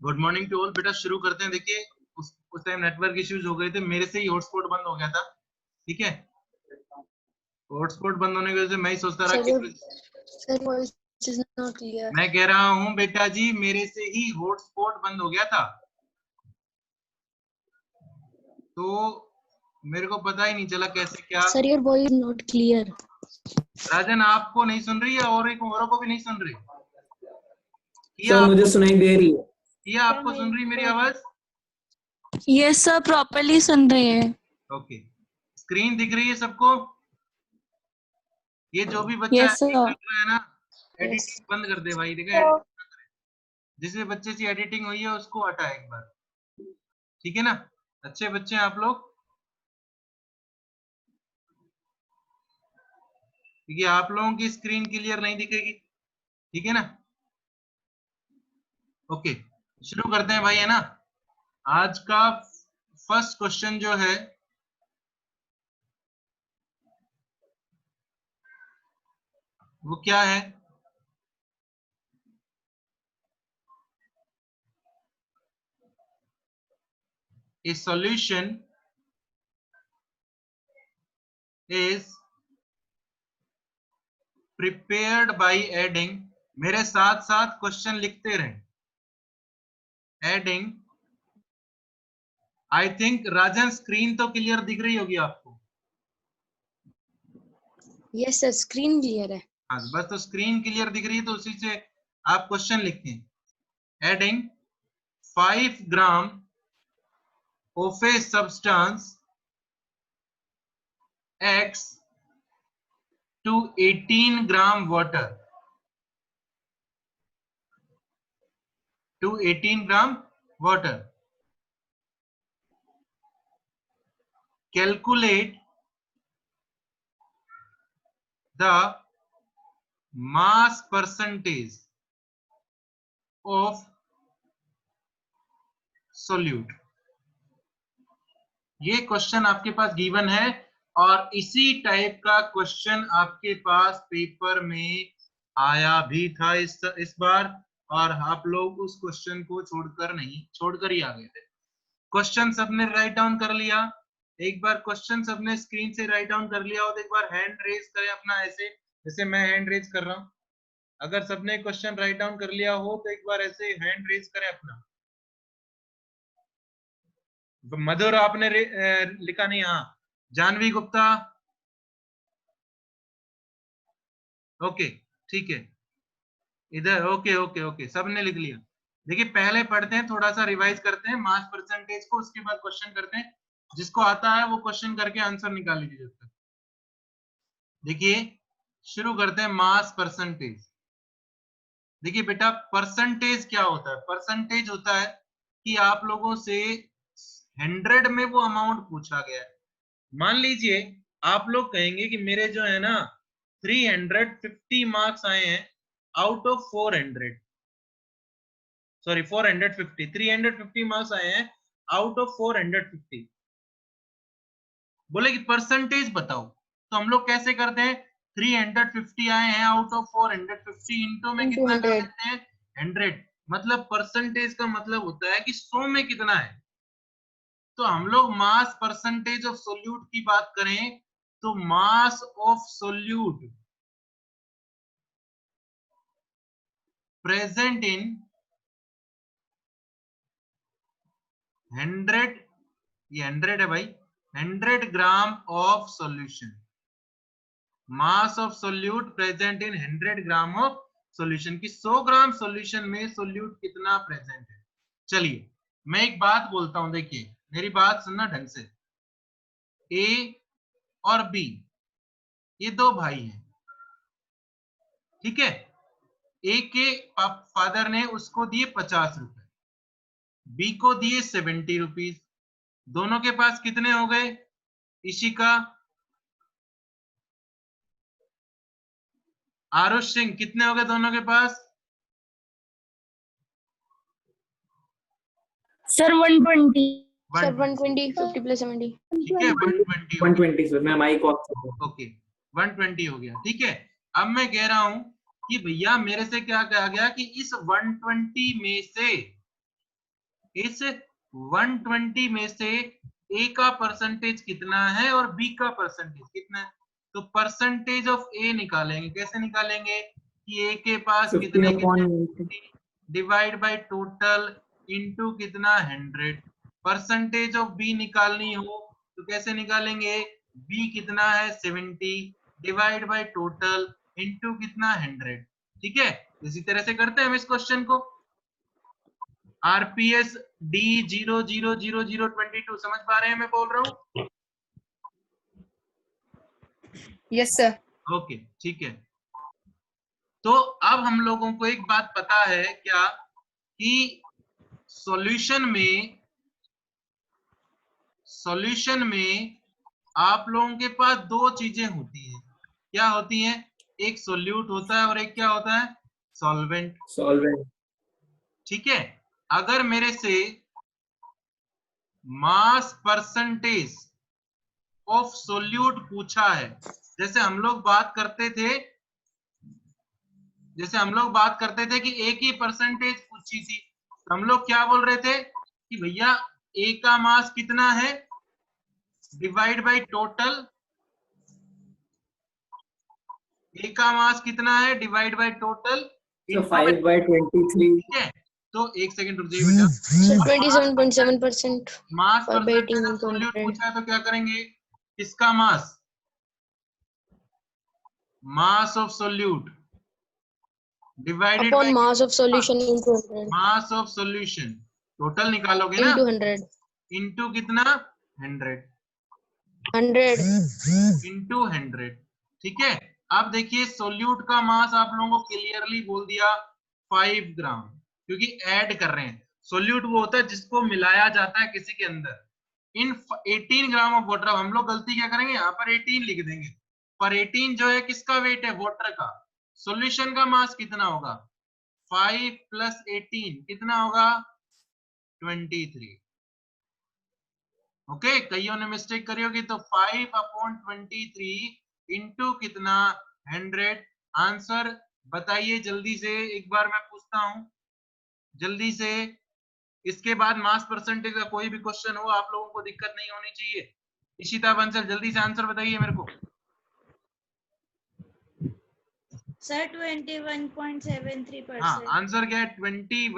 Good morning to all. बेटा शुरू करते हैं। देखिए उस टाइम नेटवर्क इश्यूज हो गए थे, मेरे से ही हॉटस्पॉट बंद हो गया था। ठीक है, हॉटस्पॉट बंद होने की वजह से मैं ही सोचता रहा कि Sir, voice is not clear. मैं कह रहा हूं बेटा जी मेरे से ही हॉटस्पॉट बंद हो गया था, तो मेरे को पता ही नहीं चला कैसे क्या। Sir, your voice is not clear. राजन आपको नहीं सुन रही है और एक औरों को भी नहीं सुन रही? सर मुझे सुनाई दे रही है। किया आपको सुन रही मेरी आवाज? यस सर, प्रॉपर्ली सुन रहे हैं। ओके, स्क्रीन दिख रही है सबको? ये जो भी बच्चा यस एडिटिंग सर। कर रहा है ना, Yes. एडिटिंग बंद कर दे भाई। देखा, जिस भी बच्चे से एडिटिंग हुई है उसको हटा एक बार, ठीक है ना? अच्छे बच्चे हैं आप लोग, क्योंकि आप लोगों की स्क्रीन क्लियर नहीं दिखेगी, ठीक है ना? ओके, शुरू करते हैं भाई, है ना? आज का फर्स्ट क्वेश्चन जो है वो क्या है? A solution is prepared by adding, मेरे साथ साथ क्वेश्चन लिखते रहें। Adding, I think Rajan screen तो क्लियर दिख रही होगी आपको? Yes, sir. Screen clear है. हाँ, बस तो स्क्रीन क्लियर दिख रही है तो उसी से आप क्वेश्चन लिखते हैं। Adding 5 gram of a substance X to 18 gram water, to 18 gram water. Calculate the mass percentage of solute. ये क्वेश्चन आपके पास गिवन है और इसी टाइप का क्वेश्चन आपके पास पेपर में आया भी था इस बार, और आप लोग उस क्वेश्चन को छोड़कर ही आ गए थे। क्वेश्चन सबने राइट डाउन कर लिया? एक बार क्वेश्चन सबने स्क्रीन से राइट डाउन कर लिया हो तो एक बार हैंड रेज करें अपना, ऐसे जैसे मैं हैंड रेज कर रहा हूं। अगर सबने क्वेश्चन राइट डाउन कर लिया हो तो एक बार ऐसे हैंड रेज करें अपना। मधुर आपने लिखा नहीं? हाँ, जानवी गुप्ता, ओके ठीक है, इधर ओके ओके ओके, सबने लिख लिया। देखिए पहले पढ़ते हैं, थोड़ा सा रिवाइज करते हैं मास परसेंटेज को, उसके बाद क्वेश्चन करते हैं। जिसको आता है वो क्वेश्चन करके आंसर निकाल लीजिए जब तक। देखिए शुरू करते हैं मास परसेंटेज। देखिए बेटा परसेंटेज क्या होता है? परसेंटेज होता है कि आप लोगों से 100 में वो अमाउंट पूछा गया है। मान लीजिए आप लोग कहेंगे कि मेरे जो है ना 350 मार्क्स आए हैं आउट ऑफ 400, सॉरी 450, 350 मार्क्स आए हैं आउट ऑफ 450। बोले कि परसेंटेज बताओ, तो हम लोग कैसे करते हैं? 350 आए हैं आउट ऑफ 450, इंटू में कितना कर सकते हैं? 100। मतलब परसेंटेज का मतलब होता है कि 100 में कितना है। तो हम लोग मास परसेंटेज ऑफ सोल्यूट की बात करें तो मास ऑफ सोल्यूट प्रेजेंट इन 100, ये 100 है भाई, 100 gram of solution. Mass of solute present in 100 gram of solution, की 100 ग्राम सॉल्यूशन में सोल्यूट कितना प्रेजेंट है। चलिए मैं एक बात बोलता हूं, देखिए मेरी बात सुनना ढंग से। ए और बी ये दो भाई हैं, ठीक है? ए के फादर ने उसको दिए 50 रुपए, बी को दिए 70 रुपीज। दोनों के पास कितने हो गए? इशिका, आरुष सिंह, कितने हो गए दोनों के पास? सर 120। Sir, 120, 50 plus 70. ठीक है, 120 हो गया। 120 सर, मैं माइक ऑफ कर दूं। ओके 120 हो गया, ठीक है। अब मैं कह रहा हूं कि भैया मेरे से क्या कहा गया कि इस 120 में से इस 120 में से ए का परसेंटेज कितना है और बी का परसेंटेज कितना है। तो परसेंटेज ऑफ ए निकालेंगे। कैसे निकालेंगे कि ए के पास 50 कितने upon कितने डिवाइड बाय टोटल इनटू कितना 100। परसेंटेज ऑफ बी निकालनी हो तो कैसे निकालेंगे, बी कितना है 70 डिवाइड बाय टोटल इनटू कितना 100। ठीक है, इसी तरह से करते हैं हम इस क्वेश्चन को। आरपीएस डी 0000022 समझ पा रहे हैं मैं बोल रहा हूँ? Yes sir. ओके ठीक है। तो अब हम लोगों को एक बात पता है क्या कि सॉल्यूशन में आप लोगों के पास दो चीजें होती हैं। क्या होती हैं? एक सोल्यूट होता है और एक क्या होता है, सॉल्वेंट। solvent. ठीक है, अगर मेरे से मास परसेंटेज ऑफ सोल्यूट पूछा है, जैसे हम लोग बात करते थे कि ए की परसेंटेज पूछी थी, तो हम लोग क्या बोल रहे थे कि भैया ए का मास कितना है डिवाइड बाय टोटल, ए का मास कितना है डिवाइड बाय टोटल So 5/23. ठीक है, तो एक सेकंड रुक जाइए बेटा। So 27.7%. Mass 5 by percentage 18 of into solute 100. पूछा है तो क्या करेंगे, इसका mass of solute divided Upon by mass of solution into 100. Mass of solution, total निकालोगे ना, Into 100. इनटू कितना 100 100. इनटू 100। ठीक है, अब देखिए सोल्यूट का मास आप लोगों को क्लियरली बोल दिया 5 ग्राम, क्योंकि ऐड कर रहे हैं। सोल्यूट वो होता है जिसको मिलाया जाता है किसी के अंदर। इन 18 ग्राम ऑफ वाटर, हम लोग गलती क्या करेंगे, यहाँ पर 18 लिख देंगे, पर 18 जो है किसका वेट है, वाटर का। सॉल्यूशन का मास कितना होगा, 5 + 18 कितना होगा 23। ओके, कईयों ने मिस्टेक करी होगी, तो 5/23 इंटू कितना 100। आंसर बताइए जल्दी से, एक बार मैं पूछता हूं जल्दी से। इसके बाद मास परसेंटेज का कोई भी क्वेश्चन हो, आप लोगों को दिक्कत नहीं होनी चाहिए। इशिता बंसल जल्दी से आंसर बताइए मेरे को। सर 21.73%। हाँ, आंसर क्या है 21.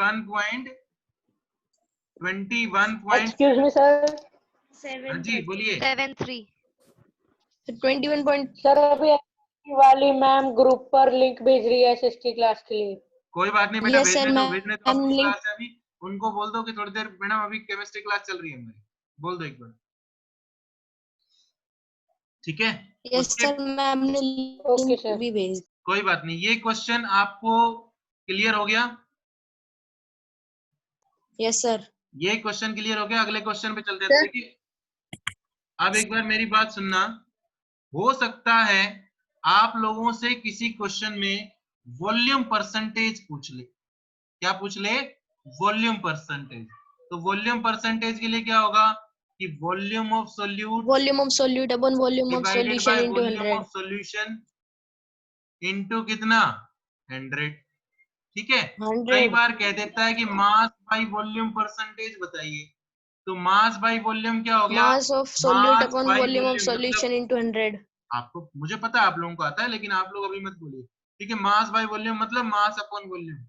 Excuse me sir. हाँ जी बोलिए। 73। 21 point. सर अभी वाली मैम ग्रुप पर लिंक भेज रही है एसएसटी क्लास के लिए। कोई बात नहीं बेटा, Yes sir, भेजने दो, ma'am. अपनी Link. क्लास है अभी। उनको बोल दो कि थोड़ी देर, मैडम अभी केमिस्ट्री क्लास चल रही है हमारी, बोल दो एक बार। ठीक है, Yes उसके sir, ma'am ने Okay, link sir. भी भेज. कोई बात नहीं। ये क्वेश्चन आपको क्लियर हो गया? Yes sir. ये क्वेश्चन क्लियर हो गया। अगले क्वेश्चन पे चलते हैं। देखिए अब एक बार मेरी बात सुनना, हो सकता है आप लोगों से किसी क्वेश्चन में वॉल्यूम परसेंटेज पूछ ले। क्या पूछ ले, वॉल्यूम परसेंटेज। तो वॉल्यूम परसेंटेज के लिए क्या होगा कि volume of solute Volume of solute upon volume of divided solution by into volume 100. Of solution into कितना 100। ठीक है, कई 100. बार कह देता है कि मास बाय वॉल्यूम परसेंटेज बताइए। तो मास बाय वॉल्यूम क्या हो गया, Mass of solute mass upon by volume of volume. solution मतलब into 100. आपको, मुझे पता है आप लोगों को आता है, लेकिन आप लोग अभी मत बोलिए। ठीक है, मास बाय वॉल्यूम मतलब मास अपॉन वॉल्यूम।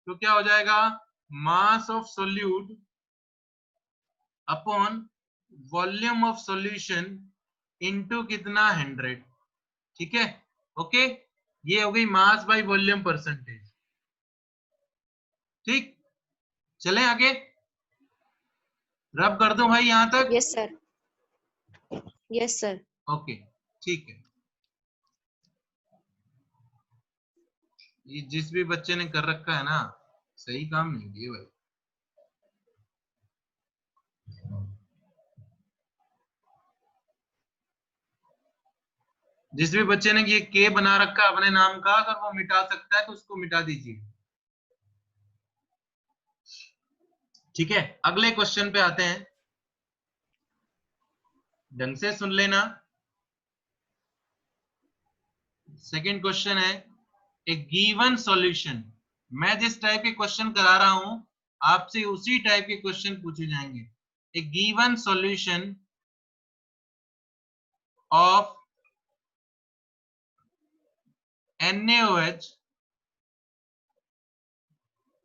तो क्या हो जाएगा, मास of solute upon volume of solution into कितना 100। ठीक है, ओके, ये हो गई मास बाय वॉल्यूम परसेंटेज। ठीक, चलें आगे, रब कर दो भाई यहां तक। Yes sir. Yes sir. Okay ठीक है। ये जिस भी बच्चे ने कर रखा है ना, सही काम नहीं किए भाई। जिस भी बच्चे ने ये के बना रखा है अपने नाम का, अगर वो मिटा सकता है तो उसको मिटा दीजिए। ठीक है, अगले क्वेश्चन पे आते हैं, ढंग से सुन लेना। सेकंड क्वेश्चन है, ए गिवन सॉल्यूशन। मैं जिस टाइप के क्वेश्चन करा रहा हूं आपसे उसी टाइप के क्वेश्चन पूछे जाएंगे। A given solution of NaOH,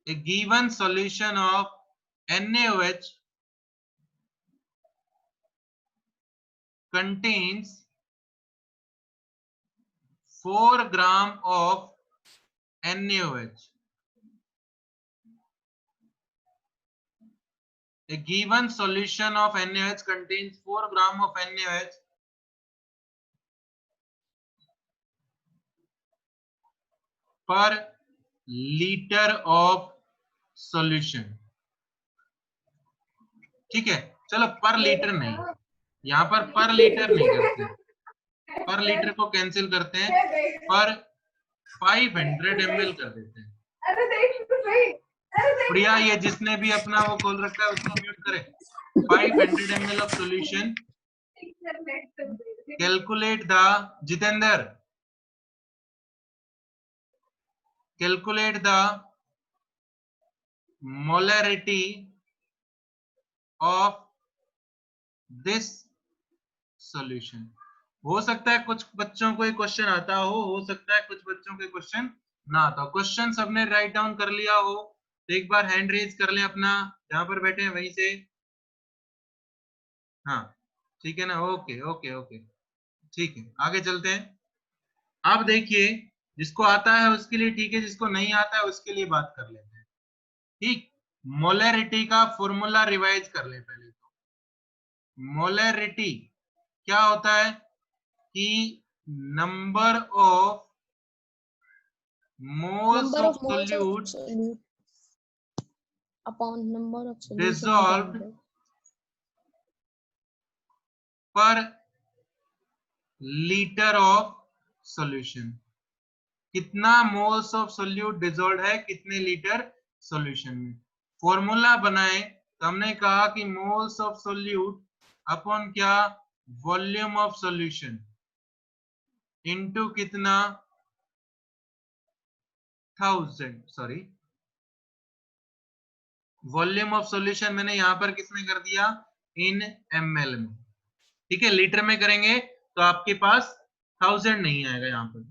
a given solution of NaOH contains 4 gram of NaOH. A given solution of NaOH contains 4 gram of NaOH per liter of solution. ठीक है, चलो पर लीटर नहीं, यहाँ पर लीटर नहीं करते, पर लीटर को कैंसिल करते हैं, पर 500 ml कर देते हैं। प्रिया, ये जिसने भी अपना वो खोल रखा है उसको म्यूट करे। 500 ml of solution, calculate the, Jitendra, calculate the molarity of this solution। हो सकता है कुछ बच्चों को ये क्वेश्चन आता हो सकता है कुछ बच्चों को क्वेश्चन ना आता हो। क्वेश्चन सबने राइट डाउन कर लिया हो तो एक बार हैंड रेज कर लें अपना, जहां पर बैठे हैं वहीं से। हाँ ठीक है ना, ओके ओके ओके ठीक है, आगे चलते हैं। अब देखिए, जिसको आता है उसके लिए ठीक है, जिसको नहीं आता है उसके लिए बात कर लेते हैं। ठीक, मोलैरिटी का फॉर्मूला रिवाइज कर ले पहले। तो मोलैरिटी क्या होता है कि number of moles of solute upon number of solution dissolved per liter of solution। कितना मोल्स ऑफ सोल्यूट डिसॉल्व है कितने लीटर सॉल्यूशन में। फॉर्मूला बनाए तो हमने कहा कि मोल्स ऑफ सोल्यूट अपॉन क्या, वॉल्यूम ऑफ सॉल्यूशन इनटू कितना 1000, सॉरी वॉल्यूम ऑफ सॉल्यूशन मैंने यहां पर किसमें कर दिया, इन ml में। ठीक है, लीटर में करेंगे तो आपके पास 1000 नहीं आएगा यहाँ पर।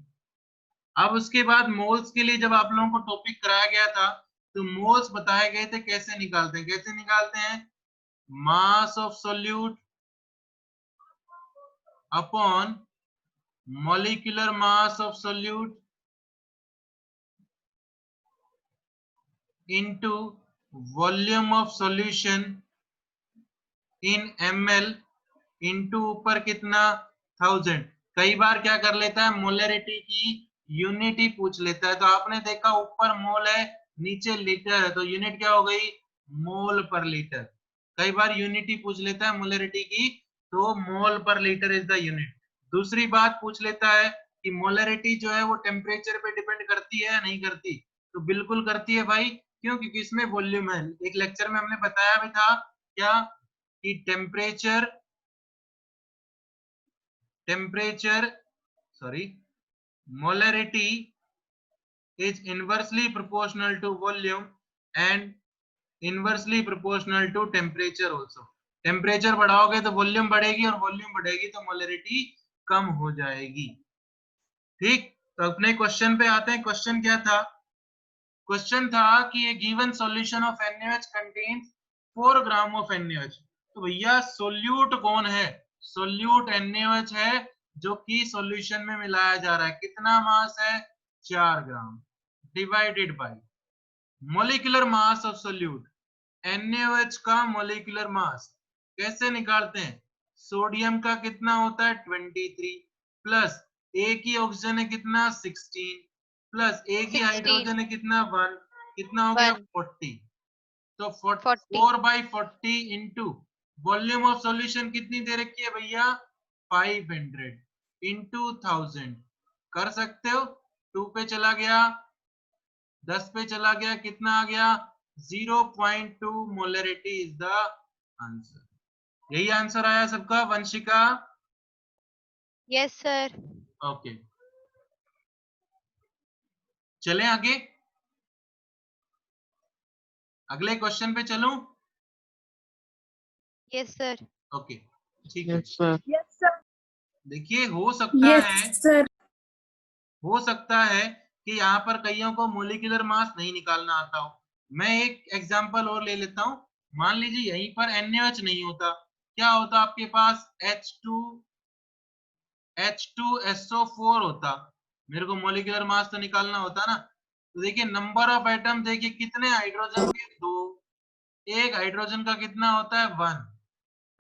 अब उसके बाद मोल्स के लिए जब आप लोगों को टॉपिक कराया गया था तो मोल्स बताए गए थे कैसे निकालते हैं। कैसे निकालते हैं, मास of solute upon molecular mass of solute into volume of solution in ml into ऊपर कितना 1000। कई बार क्या कर लेता है, मोलैरिटी की यूनिट ही पूछ लेता है। तो आपने देखा ऊपर मोल है नीचे लीटर है, तो यूनिट क्या हो गई, मोल पर लीटर। कई बार यूनिट ही पूछ लेता है मोलैरिटी की, तो मोल पर लीटर इज द यूनिट। दूसरी बात पूछ लेता है कि मोलैरिटी जो है वो टेम्परेचर पे डिपेंड करती है या नहीं करती, तो बिल्कुल करती है भाई। क्यों, क्योंकि इसमें वॉल्यूम है। एक लेक्चर में हमने बताया भी था क्या, कि molarity is inversely proportional to volume and inversely proportional to temperature also। Temperature बढ़ाओगे तो वॉल्यूम बढ़ेगी और वॉल्यूम बढ़ेगी तो मोलैरिटी कम हो जाएगी। ठीक, तो अपने क्वेश्चन पे आते हैं। क्वेश्चन क्या था, क्वेश्चन था कि a given solution of NaOH contains 4 gram of NaOH। तो भैया सोल्यूट कौन है, सोल्यूट NaOH है जो कि सॉल्यूशन में मिलाया जा रहा है। कितना मास है, 4 ग्राम, divided by molecular mass of solute. NaOH का मॉलिक्यूलर मास कैसे निकालते हैं, सोडियम का कितना होता है 23 प्लस एक ही ऑक्सीजन है कितना 16 प्लस एक ही हाइड्रोजन है कितना 1, कितना हो गया 40। तो 4/40 इंटू वॉल्यूम ऑफ सॉल्यूशन कितनी दे रखी है भैया 500 इंटू 1000। कर सकते हो, 2 पे चला गया 10 पे चला गया, कितना आ गया 0.2 मोलैरिटी इज द आंसर। यही आंसर आया सबका, वंशिका? Yes sir. ओके, चलें आगे। अगले क्वेश्चन पे चलूं? Yes, sir. ओके ठीक है। Yes, sir. देखिए हो सकता है कि यहाँ पर कईयों को मोलिकुलर मास नहीं निकालना आता हो। मैं एक एग्जांपल और ले लेता हूँ। मान लीजिए यहीं पर NaOH नहीं होता, क्या होता आपके पास? H2SO4 होता। मेरे को मोलिकुलर मास तो निकालना होता ना। तो देखिए नंबर ऑफ एटम, देखिए कितने हाइड्रोजन के? 2। एक हाइड्रोजन का कितना होता है? 1।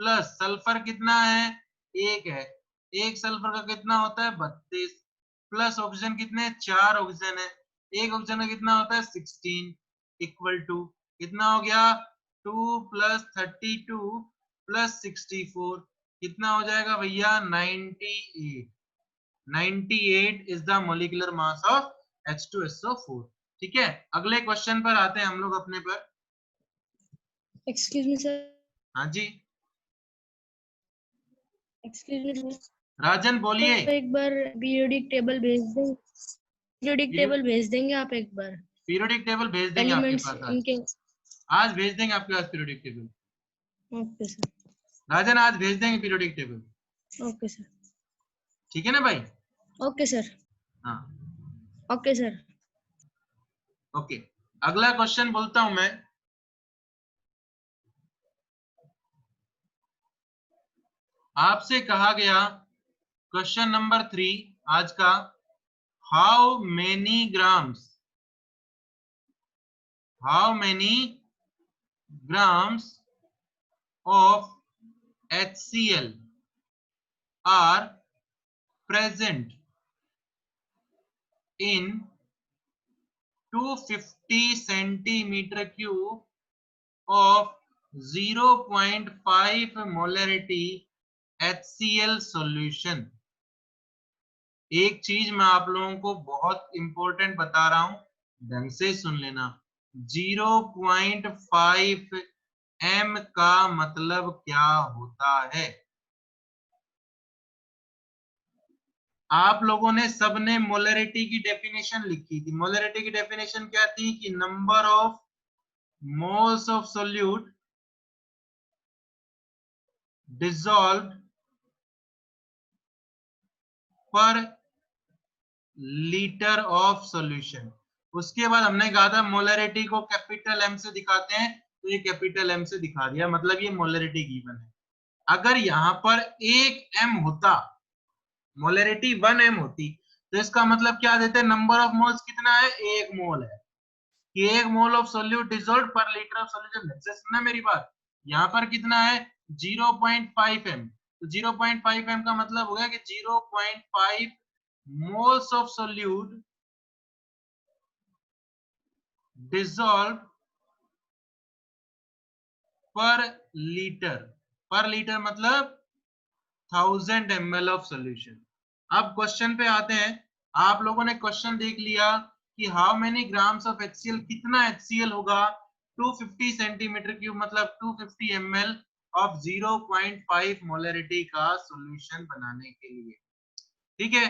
प्लस सल्फर कितना है? 1 है। एक सल्फर का कितना होता है? 32। प्लस ऑक्सीजन कितने? 4 ऑक्सीजन है। एक ऑक्सीजन का कितना होता है? 16 इक्वल टू कितना हो गया? 2 प्लस 32 प्लस 64 कितना हो जाएगा भैया? 98। 98 is the molecular mass of H2SO4। ठीक है, अगले क्वेश्चन पर आते हैं हम लोग अपने पर। एक्सक्यूज मी सर, हाँ जी एक्सक्यूज मी सर, राजन बोलिए। एक बार पीरियोडिक टेबल भेज दें, पीरियोडिक टेबल भेज देंगे आप एक बार, पीरियोडिक टेबल भेज देंगे आपके एलिमेंट्स पास इनके। आज भेज देंगे आपके पास पीरियोडिक टेबल। ओके सर, राजन आज भेज देंगे पीरियोडिक टेबल। ओके सर, ठीक है ना भाई? ओके सर, हाँ ओके सर। ओके, अगला क्वेश्चन बोलता हूं मैं। आपसे कहा गया क्वेश्चन नंबर 3 आज का, how many grams of HCl are present in 250 centimeter cube of 0.5 molarity HCl solution। एक चीज मैं आप लोगों को बहुत इंपॉर्टेंट बता रहा हूं, ढंग से सुन लेना। 0.5 m का मतलब क्या होता है? आप लोगों ने सबने मोलरिटी की डेफिनेशन लिखी थी। मोलरिटी की डेफिनेशन क्या थी? कि number of moles of solute dissolved पर लीटर ऑफ सॉल्यूशन। उसके बाद हमने कहा था मोलरिटी को कैपिटल M से दिखाते हैं, तो ये कैपिटल M से दिखा दिया, मतलब ये मोलरिटी गिवन है। अगर यहां पर 1 m होता, मोलरिटी 1 m होती, तो इसका मतलब क्या देते हैं? नंबर ऑफ मोल्स कितना है? 1 मोल है। कि 1 मोल ऑफ सोल्यूट डिसॉल्व्ड पर लीटर ऑफ सॉल्यूशन। सुनना मेरी बात, यहाँ पर कितना है? 0.5 m। तो 0.5 m का मतलब हो गया कि 0.5 moles of solute dissolved पर लीटर मतलब 1000 ml ऑफ सॉल्यूशन। अब क्वेश्चन पे आते हैं। आप लोगों ने क्वेश्चन देख लिया कि how many grams of HCl, कितना HCl होगा 250 सेंटीमीटर क्यूब मतलब 250 ml ऑफ 0.5 मोलरिटी का सॉल्यूशन बनाने के लिए। ठीक है,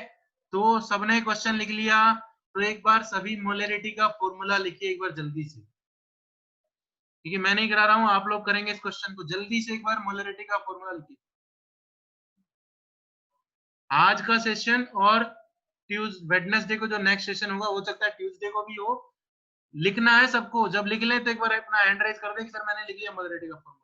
तो सबने क्वेश्चन लिख लिया, तो एक बार सभी मोलरिटी का फॉर्मूला लिखिए एक बार जल्दी से, क्योंकि मैं नहीं करा रहा हूं, आप लोग करेंगे इस क्वेश्चन को। जल्दी से एक बार मोलरिटी का फॉर्मूला लिखिए। आज का सेशन और वेडनेसडे को जो नेक्स्ट सेशन होगा, हो सकता है ट्यूसडे को भी हो। लिखना है सबको, जब लिख लें तो एक बार अपना हैंड रेज कर दे कि सर मैंने लिख लिया मोलरिटी का फॉर्मूला।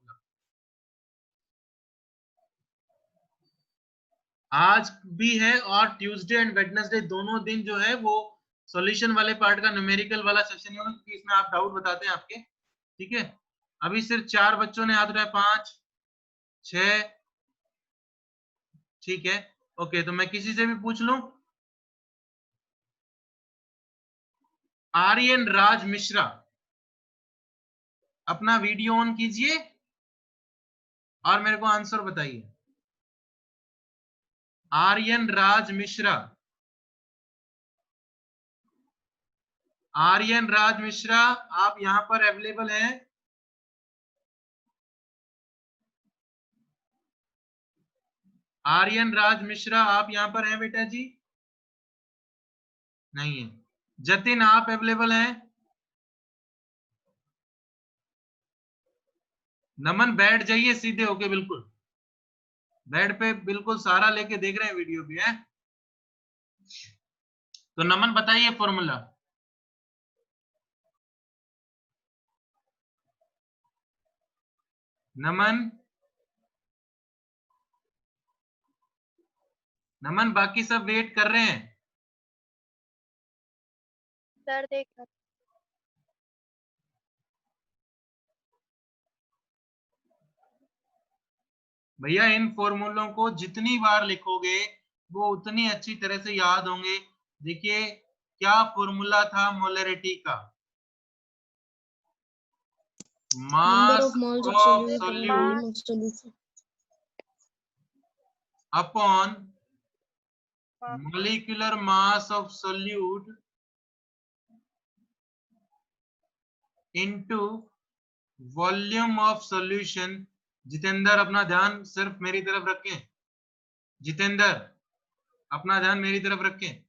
आज भी है और ट्यूसडे एंड वेडनेसडे दोनों दिन जो है वो सॉल्यूशन वाले पार्ट का न्यूमेरिकल वाला सेशन होगा, क्योंकि इसमें आप डाउट बताते हैं आपके। ठीक है, अभी सिर्फ 4 बच्चों ने हाथ उठाया, 5 6। ठीक है, ओके, तो मैं किसी से भी पूछ लूं। आर्यन राज मिश्रा, अपना वीडियो ऑन कीजिए और मेरे को आंसर बताइए। आर्यन राज मिश्रा, आर्यन राज मिश्रा, आप यहां पर अवेलेबल हैं? आर्यन राज मिश्रा, आप यहां पर हैं बेटा जी? नहीं है। जतिन, आप अवेलेबल हैं? नमन बैठ जाइए सीधे होके, बिल्कुल बेड पे, बिल्कुल सारा लेके देख रहे हैं वीडियो भी है। तो नमन बताइए फॉर्मूला। नमन, नमन बाकी सब वेट कर रहे हैं। सर देख रहा- भैया इन फॉर्मूलों को जितनी बार लिखोगे वो उतनी अच्छी तरह से याद होंगे। देखिए क्या फॉर्मूला था मोलरिटी का, Number mass of moles of of solute and solute volume of solution. Upon molecular mass of solute into volume of solution। Jitendra अपना ध्यान सिर्फ मेरी तरफ रखें, जितेंद्र अपना ध्यान मेरी तरफ रखें।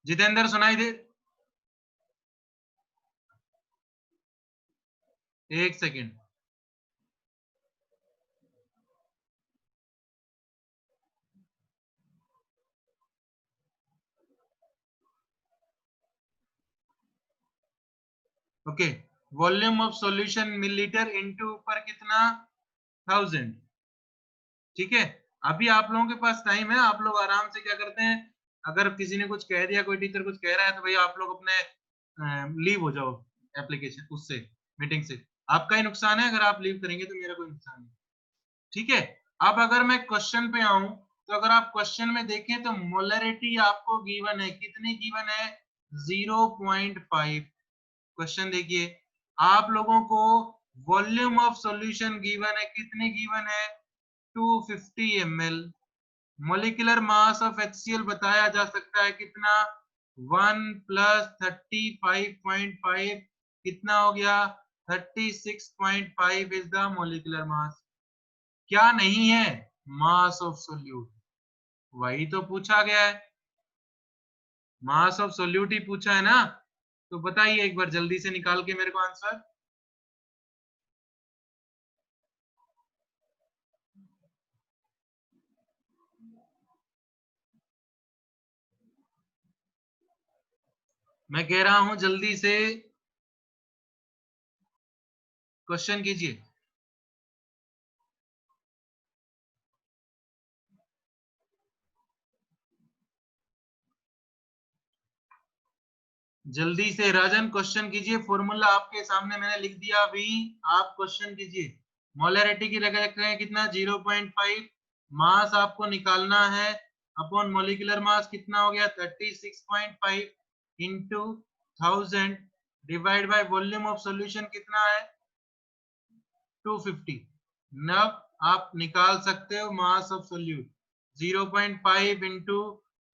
जितेंद्र सुनाई दे, एक second. Okay, volume of solution millilitre into पर कितना 1000। ठीक है, अभी आप लोगों के पास टाइम है, आप लोग आराम से क्या करते हैं, अगर किसी ने कुछ कह दिया, कोई टीचर कुछ कह रहा है, तो भैया आप लोग अपने लीव हो जाओ एप्लीकेशन उससे, मीटिंग से। आपका ही नुकसान है, अगर आप लीव करेंगे तो मेरा कोई नुकसान नहीं। ठीक है, अब अगर मैं क्वेश्चन पे आऊं, तो अगर आप क्वेश्चन में देखें तो मोलरिटी आपको गिवन है, कितनी गिवन है 0.5। क्वेश्चन देखिए, आप लोगों को वॉल्यूम ऑफ सॉल्यूशन गिवन है, कितनी गिवन है 250 ml। Molecular mass of HCl बताया जा सकता है कितना 1 + 35.5 कितना हो गया 36.5 इज द मोलिकुलर मास। क्या नहीं है, मास ऑफ सोल्यूट, वही तो पूछा गया है, मास ऑफ सोल्यूट ही पूछा है ना। तो बताइए एक बार जल्दी से निकाल के मेरे को आंसर। मैं कह रहा हूं जल्दी से क्वेश्चन कीजिए। जल्दी से राजन क्वेश्चन कीजिए, फॉर्मूला आपके सामने मैंने लिख दिया अभी, आप क्वेश्चन कीजिए। मोलरिटी की रखें कितना 0.5, मास आपको निकालना है अपॉन मोलिकुलर मास कितना हो गया 36.5 into 1000 divide by volume of solution कितना है 250। नब आप निकाल सकते हो मास of solute 0.5 into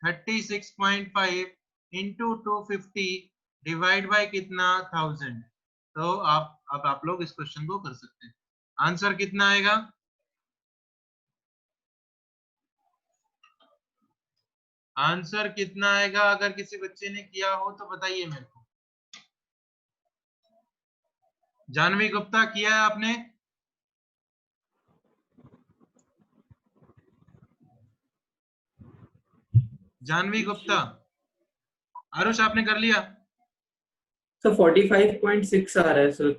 36.5 into 250 divide by कितना 1000। तो आप लोग इस क्वेश्चन को कर सकते हैं। आंसर कितना आएगा, आंसर कितना आएगा, अगर किसी बच्चे ने किया हो तो बताइए मेरे को। जानवी गुप्ता किया है आपने, जानवी गुप्ता। आरुष आपने कर लिया। सर 45.6 आ रहा है सर।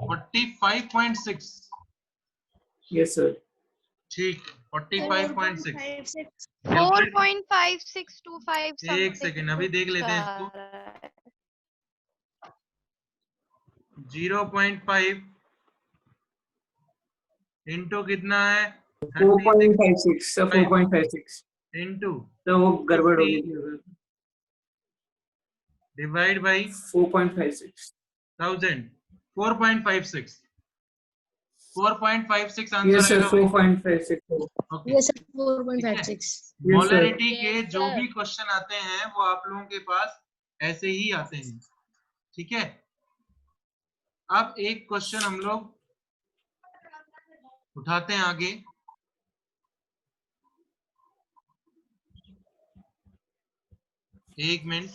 45.6, yes sir. ठीक 45.6। 4.56 4.5625 एक सेकेंड अभी देख लेते हैं इसको। 0.5 इंटू कितना है 4.56 सर, 4.56 इंटू तो वो गड़बड़ हो गई थी। Divide by 4.56 1000 4.56 4.56 answer yes sir, आएगा भाई। 4.56 okay, Yes, sir. 4.56. Molarity Yes, के जो sir. भी क्वेश्चन आते हैं वो आप लोगों के पास ऐसे ही आते हैं। ठीक है, अब एक क्वेश्चन हम लोग उठाते हैं आगे। एक मिनट,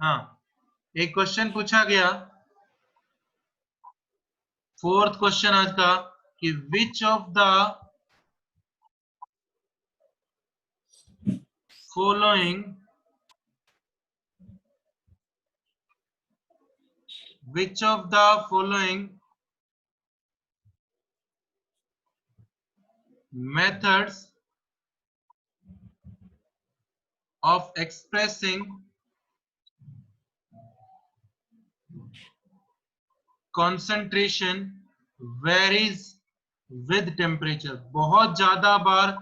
हाँ, एक क्वेश्चन पूछा गया, फोर्थ क्वेश्चन आज का, कि which of the following methods of expressing concentration varies with temperature। बहुत ज्यादा बार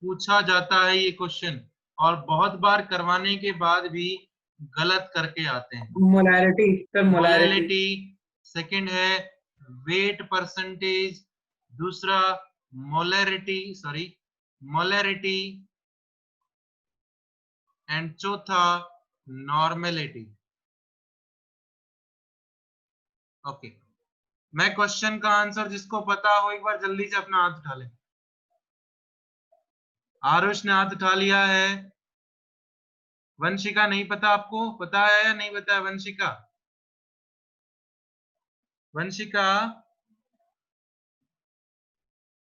पूछा जाता है ये क्वेश्चन, और बहुत बार करवाने के बाद भी गलत करके आते हैं। Molarity sir, molarity. Molarity, second है वेट परसेंटेज, दूसरा मोलैरिटी एंड चौथा नॉर्मेलिटी। ओके, मैं क्वेश्चन का आंसर जिसको पता हो एक बार जल्दी से अपना हाथ उठा ले। आरुष ने हाथ उठा लिया है। वंशिका नहीं पता, आपको पता है या नहीं पता है? वंशिका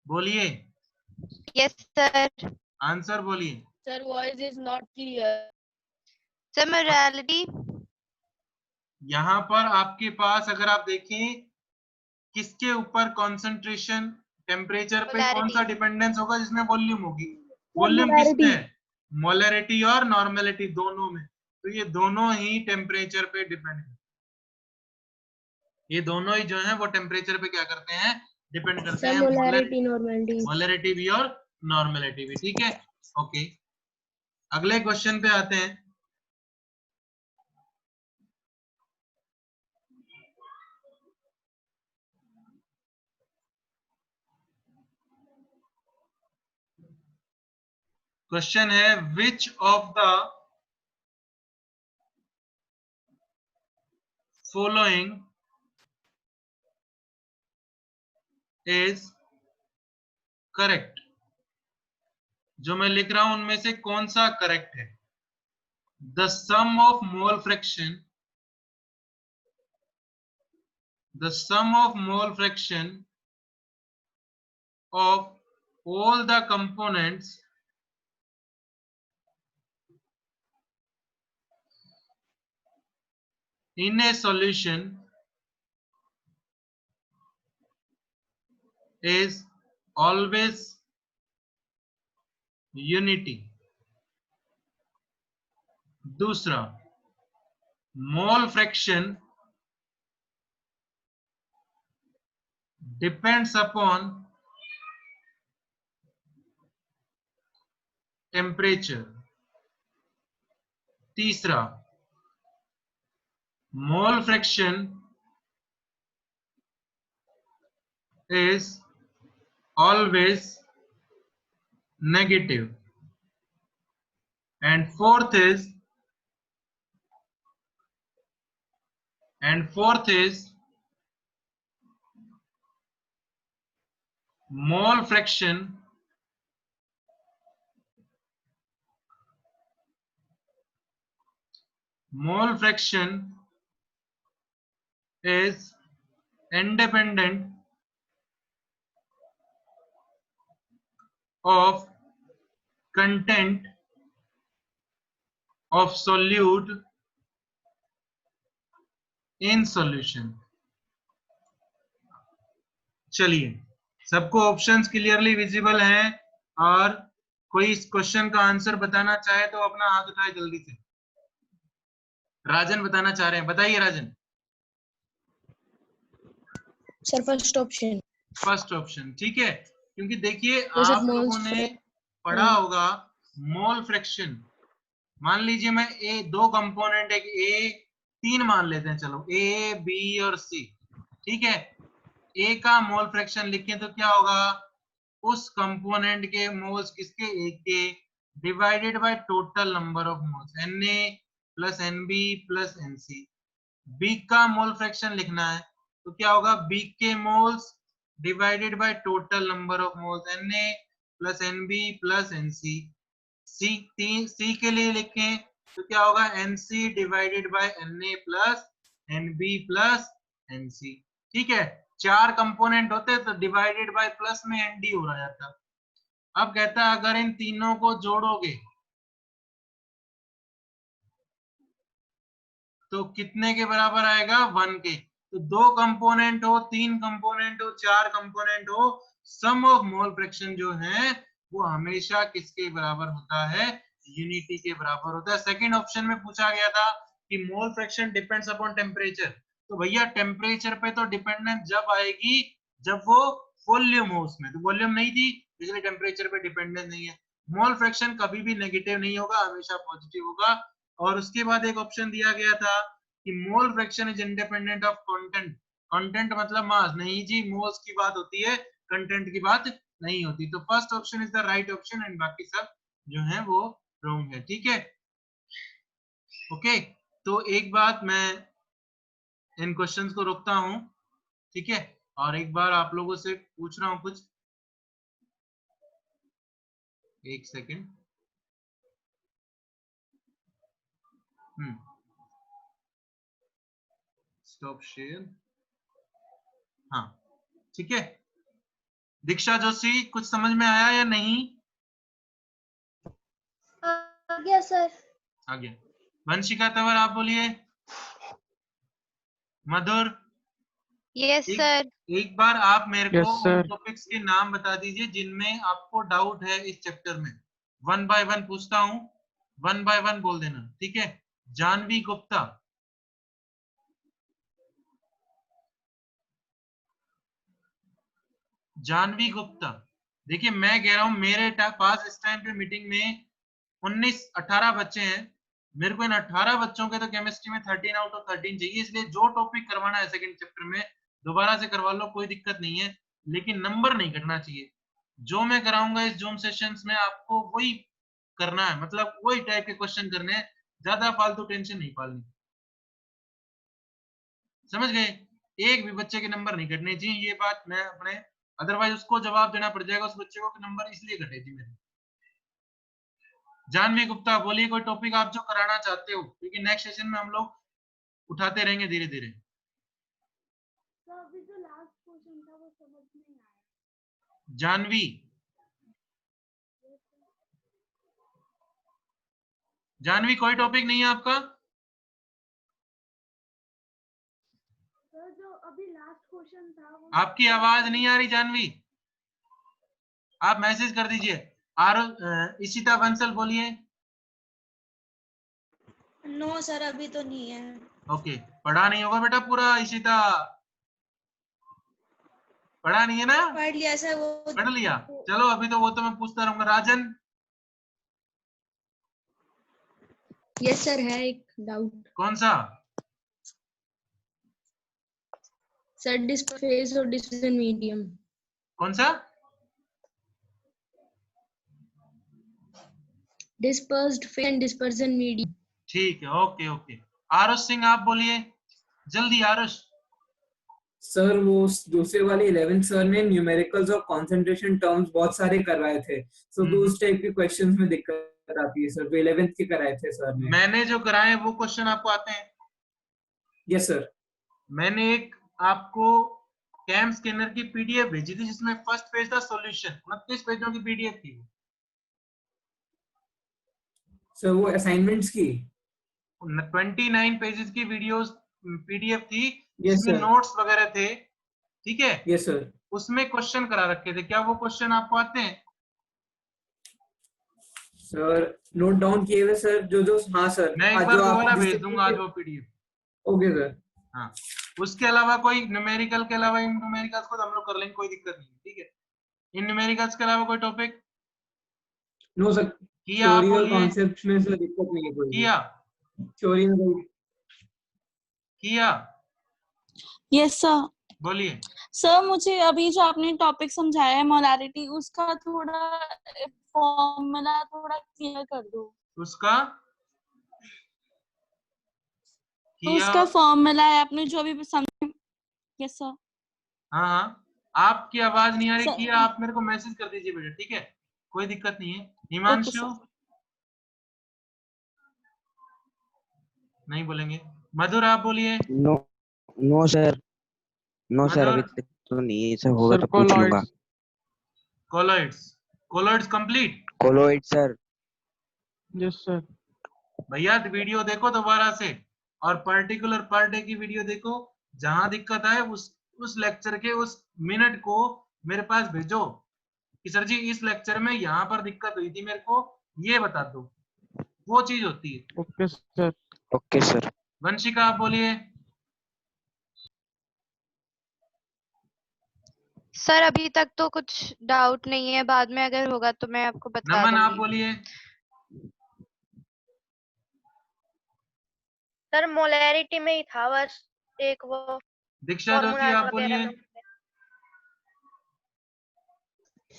बोलिए, Yes, sir. आंसर बोलिए। Sir, voice is not clear. Sir, morality. यहाँ पर आपके पास अगर आप देखें, किसके ऊपर कंसंट्रेशन टेम्परेचर पे कौन Polarity. सा डिपेंडेंस होगा? जिसमें वॉल्यूम होगी। वॉल्यूम किसमें है? मोलैरिटी और नॉर्मेलिटी दोनों में। तो ये दोनों ही टेम्परेचर पे डिपेंड है। ये दोनों ही जो है वो टेम्परेचर पे क्या करते हैं? डिपेंड करते Sir, हैं। molarity, normality. मोलैरिटी भी और नॉर्मेलिटी भी। ठीक है, ओके, अगले क्वेश्चन पे आते हैं। क्वेश्चन है, which of the following is correct. जो मैं लिख रहा हूं उनमें से कौन सा करेक्ट है? The sum of mole fraction of all the components in a solution is always unity। दूसरा, mole fraction depends upon temperature। तीसरा, mole fraction is always negative। and fourth is mole fraction is independent of content of solute in solution। चलिए, सबको options clearly visible हैं, और कोई इस question का answer बताना चाहे तो अपना हाथ उठाए जल्दी से। राजन बताना चाह रहे हैं, बताइए राजन। Sir, first option. First option, ठीक है, क्योंकि देखिए तो सर आप मोल्स लोगों ने पढ़ा होगा मोल फ्रैक्शन। मान लीजिए मैं दो कंपोनेंट है, ए 3 मान लेते हैं, चलो ए बी और सी, ठीक है। ए का मोल फ्रैक्शन लिखें तो क्या होगा? उस कंपोनेंट के मोल्स किसके? ए के, divided by total number of moles, Na plus Nb plus Nc। B का मोल फ्रैक्शन लिखना है तो क्या होगा? बी के moles divided by total number of moles, Na plus NB plus NC. C के लिए लिखें तो क्या होगा, NC divided by NA plus NB plus NC. ठीक है, 4 कंपोनेंट होते तो डिवाइडेड बाय प्लस में एनडी हो रहा जाता। अब कहता है अगर इन तीनों को जोड़ोगे तो कितने के बराबर आएगा, 1 के। तो 2 कंपोनेंट हो, 3 कंपोनेंट हो, 4 कंपोनेंट हो, सम ऑफ मोल फ्रैक्शन जो है वो हमेशा किसके बराबर होता है, यूनिटी के बराबर होता है। सेकंड ऑप्शन में पूछा गया था कि mole fraction depends upon temperature, तो भैया टेम्परेचर पे तो डिपेंडेंस जब आएगी जब वो वॉल्यूम हो उसमें, तो वॉल्यूम नहीं थी इसलिए टेम्परेचर पे डिपेंडेंस नहीं है। मोल फ्रैक्शन कभी भी नेगेटिव नहीं होगा, हमेशा पॉजिटिव होगा। और उसके बाद एक ऑप्शन दिया गया था कि mole fraction is independent of content. Content मतलब मास नहीं जी, मोल्स की बात होती है, कंटेंट की बात नहीं होती। तो first option is the right option and बाकी सब जो है वो रॉन्ग है। ठीक है, ओके। तो एक बात मैं इन क्वेश्चंस को रोकता हूं, ठीक है, और एक बार आप लोगों से पूछ रहा हूं कुछ, एक सेकेंड। Stop share. हाँ ठीक है, दीक्षा जोशी कुछ समझ में आया या नहीं? आ गया सर। आ गया। वंशिका तंवर आप बोलिए। मधुर। Yes, sir. एक बार आप मेरे Yes, को sir. उन टॉपिक्स के नाम बता दीजिए जिनमें आपको डाउट है इस चैप्टर में। 1 बाय 1 पूछता हूं, 1 बाय 1 बोल देना, ठीक है। जानवी गुप्ता, जानवी गुप्ता। देखिए मैं कह रहा हूं मेरे पास इस टाइम पे मीटिंग में 19-18 बच्चे हैं, मेरे को इन 18 बच्चों के तो केमिस्ट्री में 13 आउट ऑफ 13 चाहिए, इसलिए जो टॉपिक करवाना है सेकंड चैप्टर में दोबारा से करवा लो, कोई दिक्कत नहीं है, लेकिन नंबर नहीं कटना चाहिए। जो मैं कराऊंगा इस जूम सेशंस में आपको वही करना है, मतलब वही टाइप के क्वेश्चन करने हैं, ज्यादा फालतू टेंशन नहीं पालनी, समझ गए? एक भी बच्चे के नंबर नहीं कटने चाहिए, ये बात मैं अपने, अदरवाइज उसको जवाब देना पड़ जाएगा उस बच्चे को कि नंबर इसलिए कटे जी मेरे। जानवी गुप्ता बोलिए कोई टॉपिक आप जो कराना चाहते हो, क्योंकि नेक्स्ट सेशन में हम लोग उठाते रहेंगे धीरे धीरे। अभी जो लास्ट क्वेश्चन था वो समझ नहीं आया। जानवी, जानवी कोई टॉपिक नहीं है आपका? सर जो अभी लास्ट क्वेश्चन था वो आपकी आवाज नहीं आ रही जानवी, आप मैसेज कर दीजिए। इशिता बंसल बोलिए। नो सर अभी तो नहीं है। ओके, पढ़ा नहीं होगा बेटा पूरा इशिता, पढ़ा नहीं है ना? पढ़ लिया सर वो। पढ़ लिया, चलो अभी तो वो तो मैं पूछता रहूंगा। राजन। यस सर, है एक डाउट कौन सा? सर, डिस्पेस और डिस्पर्जन मीडियम। कौन सा? Dispersed phase and dispersion medium. ठीक है, ओके ओके। आरुष सिंह आप बोलिए जल्दी। आरुष। सर वो दूसरे वाले 11th सर ने न्यूमेरिकल्स और कंसंट्रेशन टर्म्स बहुत सारे करवाए थे, सो दोस टाइप के क्वेश्चंस में दिक्कत आती है सर, जो 11th के कराए थे सर ने। मैंने जो कराए वो क्वेश्चन आपको आते हैं? Yes sir. मैंने एक आपको कैम स्कैनर की पीडीएफ भेजी थी जिसमें फर्स्ट पेज था सॉल्यूशन, 29 पेजों की पीडीएफ थी वो। सर वो असाइनमेंट्स की 29 पेजेस की वीडियोस पीडीएफ थी यस जिसमें सर। नोट्स वगैरह थे, ठीक है? Yes sir. उसमें क्वेश्चन करा रखे थे, क्या वो क्वेश्चन आपको आते हैं? सर नोट डाउन किए हुए सर, जो हाँ सर। मैं एक बार दोबारा भेज दूंगा आज वो पीडीएफ। Okay sir. हाँ, उसके अलावा कोई न्यूमेरिकल के अलावा इन न्यूमेरिकल्स को तो हम लोग कर लेंगे, कोई दिक्कत नहीं, ठीक है? इन न्यूमेरिकल्स के अलावा कोई टॉपिक? नो सर, किया आप थ्योरी और बोलिए। कॉन्सेप्ट्स में सर दिक्कत नहीं है कोई। किया, थ्योरी में किया यस सर। बोलिए। सर मुझे अभी जो आपने टॉपिक समझाया है मोलारिटी, उसका थोड़ा फॉर्मूला थोड़ा क्लियर कर दो। उसका उसका फॉर्मूला है आपने जो अभी समझ। Yes sir. हाँ हाँ, आपकी आवाज नहीं आ रही। सर- किया आप मेरे को मैसेज कर दीजिए बेटा, ठीक है? कोई दिक्कत नहीं है। Okay Himanshu sir. नहीं बोलेंगे। मधुर आप बोलिए। No no sir, no sir, अभी मधुर तक तो नहीं सर, होगा तो पूछ लूंगा। Colloids, colloids complete. Colloid sir. Yes sir. भैया वीडियो देखो दोबारा से, और पर्टिकुलर पर डे की वीडियो देखो। जहां दिक्कत आए उस लेक्चर के उस मिनट को मेरे पास भेजो कि सर जी इस लेक्चर में यहाँ पर दिक्कत हुई थी, मेरे को ये बता दो। वो चीज होती है। Okay sir. Okay sir. Vanshika आप बोलिए। सर अभी तक तो कुछ डाउट नहीं है, बाद में अगर होगा तो मैं आपको बता नमन आप दूंगी। बोलिए। सर मोलैरिटी में ही था बस एक वो दीक्षा जोशी आप बोलिए।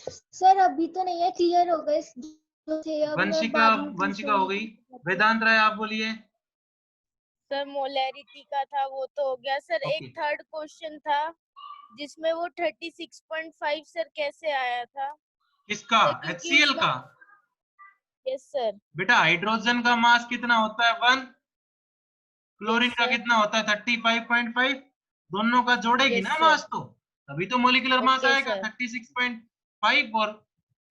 सर अभी तो नहीं है, क्लियर हो गए जो थे, अब मैं वंशिका, बाद में वंशिका हो गई। वेदांत राय आप बोलिए। सर मोलैरिटी का था वो तो हो गया सर। ओके। एक थर्ड क्वेश्चन था जिसमें वो 36.5 सर कैसे आया था? किसका? सर क्योंकि HCl उसका, का? Yes sir. बेटा हाइड्रोजन का मास कितना होता है? 1। क्लोरीन का सर कितना होता है? 35.5। दोनों का जोड़ेगी यस ना सर। मास, तो तभी तो मोलिकुलर मास ओके आएगा। सर। 36.5 और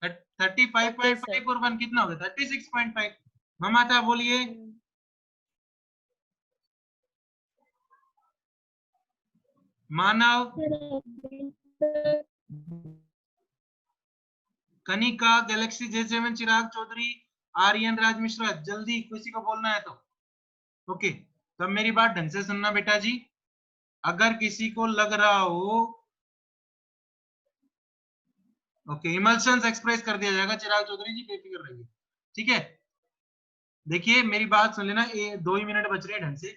ओके 35.5 सर। और 1 कितना हो गया? 36.5। ममता बोलिए। मानव, कनिका, गैलेक्सी J7, चिराग चौधरी, आर्यन, राज मिश्रा, जल्दी किसी को बोलना है तो। ओके, तो अब मेरी बात ढंग से सुनना बेटा जी। अगर किसी को लग रहा हो, ओके, इमल्शंस एक्सप्रेस कर दिया जाएगा चिराग चौधरी जी, बेफिक्र रहिए। ठीक है, देखिए मेरी बात सुन लेना, 2 ही मिनट बच रहे हैं ढंग से।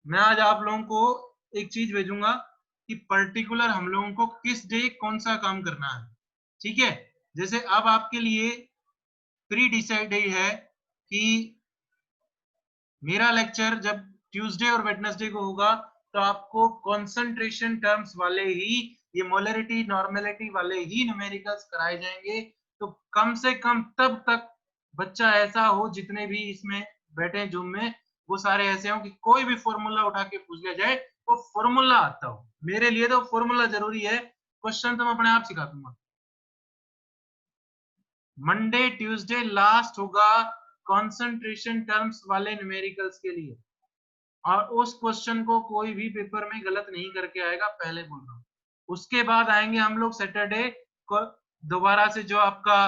मैं आज आप लोगों को एक चीज भेजूंगा कि पर्टिकुलर हम लोगों को किस डे कौन सा काम करना है। ठीक है, जैसे अब आपके लिए प्री डिसाइडेड है कि मेरा लेक्चर जब ट्यूसडे और वेडनेसडे को होगा तो आपको कंसंट्रेशन टर्म्स वाले ही, ये मोलरिटी नॉर्मेलिटी वाले ही न्यूमेरिकल्स कराए जाएंगे। तो कम से कम तब तक बच्चा ऐसा हो, जितने भी इसमें बैठे हैं जूम में, वो सारे ऐसे हो कि कोई भी फॉर्मूला उठा के पूछ लिया जाए वो फॉर्मूला आता हो। मेरे लिए तो फॉर्मूला जरूरी है, क्वेश्चन तो मैं अपने आप सिखा दूंगा। मंडे ट्यूसडे लास्ट होगा कंसंट्रेशन टर्म्स वाले न्यूमेरिकल्स के लिए, और उस क्वेश्चन को कोई भी पेपर में गलत नहीं करके आएगा, पहले बोल रहा हूँ। उसके बाद आएंगे हम लोग सैटरडे को दोबारा से, जो आपका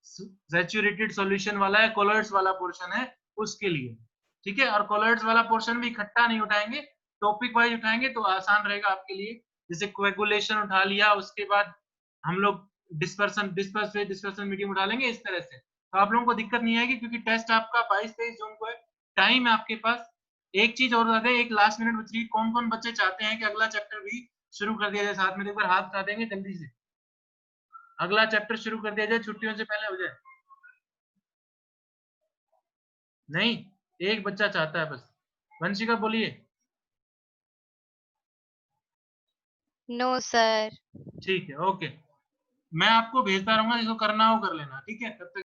सैचुरेटेड सॉल्यूशन वाला है, कोलॉइड्स वाला पोर्शन है, उसके लिए। ठीक है, और कोलॉइड्स वाला पोर्शन भी इकट्ठा नहीं उठाएंगे, टॉपिक वाइज उठाएंगे तो आसान रहेगा आपके लिए। जैसे कोएगुलेशन उठा लिया, उसके बाद हम लोग डिस्पर्सन मीडियम उठा लेंगे, इस तरह से। तो आप लोगों को दिक्कत नहीं आएगी, क्योंकि टेस्ट आपका 22-23 जून को है, टाइम है आपके पास। एक चीज और बता दें, एक लास्ट मिनट बच रही है, कौन कौन बच्चे चाहते हैं कि अगला चैप्टर भी शुरू कर दिया जाए साथ में? एक बार हाथ उठा देंगे जल्दी से, अगला चैप्टर शुरू कर दिया जाए, छुट्टियों से पहले हो जाए। नहीं, एक बच्चा चाहता है बस। वंशिका बोलिए। No sir. ठीक है, ओके, मैं आपको भेजता रहूंगा, जिसको करना हो कर लेना। ठीक है, तब तक